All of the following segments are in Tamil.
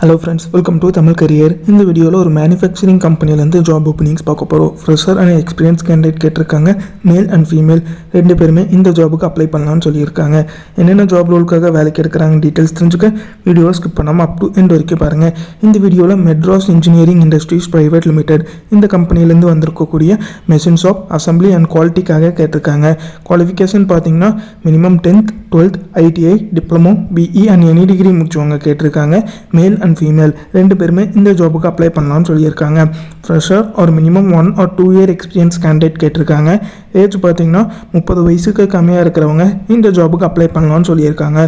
Hello friends, welcome to Tamil Career. இந்த வீடியோவில் ஒரு மேனுஃபேக்சரிங் கம்பெனிலேருந்து ஜாப் ஓப்பனிங்ஸ் பார்க்க போகிறோம். ஃப்ரெஷர் அண்ட் எக்ஸ்பீரியன்ஸ் கேண்டிடேட் கேட்டிருக்காங்க. மேல் அண்ட் ஃபீமேல் ரெண்டு பேருமே இந்த ஜாபுக்கு அப்ளை பண்ணலாம்னு சொல்லியிருக்காங்க. என்னென்ன ஜாப் ரோலுக்காக வேலைக்கு எடுக்கிறாங்க டீட்டெயில்ஸ் தெரிஞ்சுக்க வீடியோவை ஸ்கிப் பண்ணாமல் அப் டு எண்ட் வரைக்கும் பாருங்கள். இந்த வீடியோவில் Madras engineering industries private limited இந்த கம்பெனிலேருந்து வந்திருக்கக்கூடிய மெஷின் ஷாப் அசம்பிளி அண்ட் குவாலிட்டிக்காக கேட்டிருக்காங்க. குவாலிஃபிகேஷன் பார்த்தீங்கன்னா minimum 10th 12th ITI diploma BE and any degree முடிச்சவங்க கேட்டிருக்காங்க. மேல் அண்ட் ஃபீமேல் ரெண்டு பேருமே இந்த ஜாபுக்கு அப்ளை பண்ணலாம்னு சொல்லியிருக்காங்க. ஃப்ரெஷர் ஒரு minimum 1 or 2 year experience candidate கேட்டிருக்காங்க. ஏஜ் பார்த்தீங்கன்னா 30 வயசுக்கு கம்மியாக இருக்கிறவங்க இந்த ஜாபுக்கு அப்ளை பண்ணலாம்னு சொல்லியிருக்காங்க.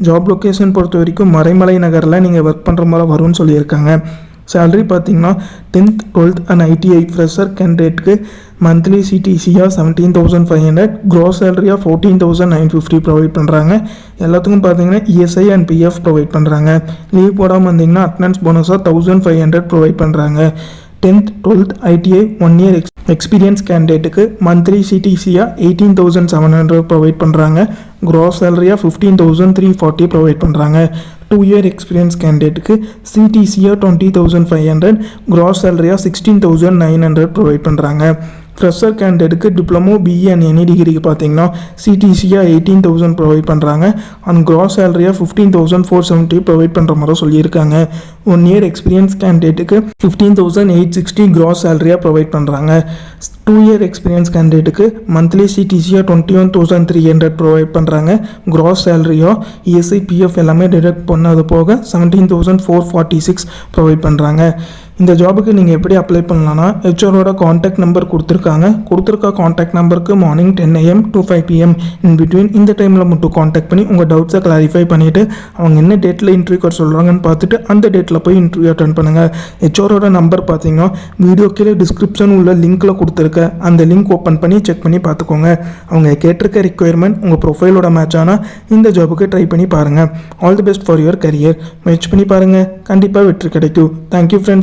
ஜாப் லொக்கேஷன் பொறுத்த வரைக்கும் மறைமலை நகரில் நீங்கள் ஒர்க் பண்ணுற மாதிரி வரும்னு சொல்லியிருக்காங்க. சேலரி பார்த்தீங்கன்னா 10th 12th and ITI fresher கேண்டிடேட்டுக்கு மந்த்லி CTCயாக 17,500, க்ராஸ் சேலரியாக 14,950 ப்ரொவைட் பண்ணுறாங்க. எல்லாத்துக்கும் பார்த்தீங்கன்னா ESI அண்ட் PF ப்ரொவைட் பண்ணுறாங்க. லீவ் போடாமல் வந்தீங்கன்னா அட்டனன்ஸ் போனஸாக 1,500 ப்ரொவைட் பண்ணுறாங்க. 10th 12th ITI 1 year experience கேண்டிடேட்டுக்கு மந்த்லி CTCயாக 18,700 ப்ரொவைட் பண்ணுறாங்க. க்ராஸ் சேலரியாக 15,340 ப்ரொவைட் பண்ணுறாங்க. 2 year எக்ஸ்பீரியன்ஸ் கேண்டிடேட்டுக்கு CTCயாக 20,500, க்ராஸ் சேலரியாக 16,900 ப்ரொவைட் பண்ணுறாங்க. ஃப்ரெஷர் கேண்டிடேட்டுக்கு டிப்ளமோ BE அண்ட் எனி டிகிரிக்கு பார்த்தீங்கன்னா CTCயாக 18,000 ப்ரொவைட் பண்ணுறாங்க அண்ட் க்ராஸ் சேலரியாக 15,470 ப்ரொவைட் பண்ணுற மாதிரி சொல்லியிருக்காங்க. 1 year எக்ஸ்பீரியன்ஸ் கேண்டிடேட்டுக்கு 15,860 க்ராஸ் சேலரியாக ப்ரொவைட் பண்ணுறாங்க. 2 year எக்ஸ்பீரியன்ஸ் கேண்டிடேட்டுக்கு மந்த்லி CTCயாக 21,300 ப்ரொவைட் பண்ணுறாங்க. க்ராஸ் சேலரியோ ESI PF எல்லாமே டிடக்ட் பண்ணது போக 17,446 ப்ரொவைட் பண்ணுறாங்க. இந்த ஜாபுக்கு நீங்கள் எப்படி அப்ளை பண்ணலான்னா ஹெச்ஆரோட காண்டாக்ட் நம்பர் கொடுத்துருக்க காண்டாக்ட் நம்பருக்கு morning 10 AM to 5 PM in between இந்த டைமில் மட்டும் காண்டாக்ட் பண்ணி உங்கள் டவுட்ஸை கிளாரிஃபை பண்ணிவிட்டு அவங்க என்ன டேட்டில் இன்டர்வியூ கார்டு சொல்கிறாங்கன்னு பார்த்துட்டு அந்த டேட்டில் போய் இன்டர்வியூ அட்டென்ட் பண்ணுங்கள். ஹெச்ஆரோட நம்பர் பார்த்தீங்கன்னா வீடியோ கீழே டிஸ்கிரிப்ஷன் உள்ள லிங்க்கில் கொடுத்துருக்க அந்த லிங்க் ஓப்பன் பண்ணி செக் பண்ணி பார்த்துக்கோங்க. அவங்க கேட்டிருக்க ரிக்வயர்மெண்ட் உங்கள் ப்ரொஃபைலோட மேட்ச் ஆனால் இந்த ஜாபுக்கு ட்ரை பண்ணி பாருங்கள். All the best for your career. முயற்சி பண்ணி பாருங்கள், கண்டிப்பாக வெற்றி கிடைக்கும். Thank you friends.